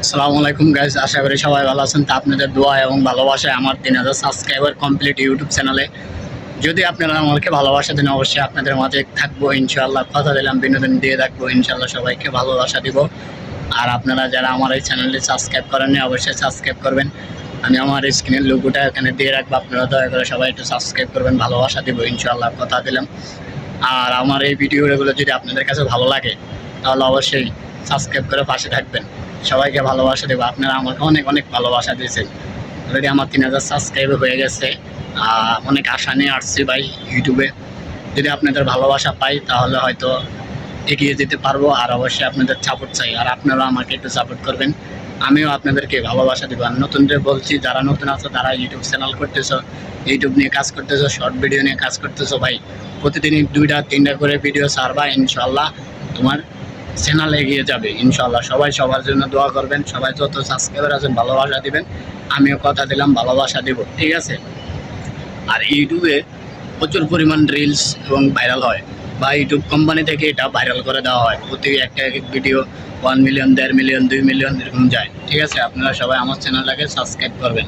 আসসালামু আলাইকুম গাইজ, আশা করি সবাই ভালো আছেন। তা আপনাদের দোয়া এবং ভালোবাসায় আমার 3000 সাবস্ক্রাইবার কমপ্লিট ইউটিউব চ্যানেলে। যদি আপনারা আমাকে ভালোবাসা দেন, অবশ্যই আপনাদের মাঝে থাকবো ইনশাআল্লাহ। কথা দিলাম, বিনোদন দিয়ে থাকবো ইনশাআল্লাহ, সবাইকে ভালোবাসা দিব। আর আপনারা যারা আমার এই চ্যানেলটি সাবস্ক্রাইব করেননি, অবশ্যই সাবস্ক্রাইব করবেন। আমি আমার স্ক্রিনের লোগোটা এখানে দিয়ে রাখবো, আপনারা দয়া করে সবাই একটু সাবস্ক্রাইব করবেন, ভালোবাসা দিব ইনশাআল্লাহ, কথা দিলাম। আর আমার এই ভিডিওগুলো যদি আপনাদের কাছে ভালো লাগে, তাহলে অবশ্যই সাবস্ক্রাইব করে পাশে থাকবেন। সবাইকে ভালোবাসা দেবো। আপনারা আমাকে অনেক অনেক ভালোবাসা দিয়েছেন। অলরেডি আমার 3000 সাবস্ক্রাইবার হয়ে গেছে। অনেক আশা নিয়ে আসছি ভাই ইউটিউবে। যদি আপনাদের ভালোবাসা পাই, তাহলে হয়তো এগিয়ে যেতে পারবো। আর অবশ্যই আপনাদের সাপোর্ট চাই, আর আপনারা আমাকে একটু সাপোর্ট করবেন। আমিও আপনাদেরকে ভালোবাসা দেবো। আর নতুনদের বলছি, যারা নতুন আছো, তারা ইউটিউব চ্যানেল করতেছো, ইউটিউব নিয়ে কাজ করতেছো, শর্ট ভিডিও নিয়ে কাজ করতেছো, ভাই প্রতিদিনই 2টা 3টা করে ভিডিও ছাড়বা, ইনশাল্লাহ তোমার চ্যানেল এগিয়ে যাবে ইনশাল্লাহ। সবাই সবার জন্য দোয়া করবেন। সবাই যত সাবস্ক্রাইবার আছেন ভালোবাসা দিবেন। আমিও কথা দিলাম, ভালোবাসা দিব, ঠিক আছে? আর ইউটিউবে প্রচুর পরিমাণ রিলস এবং ভাইরাল হয়, বা ইউটিউব কোম্পানি থেকে এটা ভাইরাল করে দেওয়া হয়। প্রতি একটা এক ভিডিও 1 মিলিয়ন, 1.5 মিলিয়ন, 2 মিলিয়ন এরকম যায়, ঠিক আছে? আপনারা সবাই আমার চ্যানেলটাকে সাবস্ক্রাইব করবেন।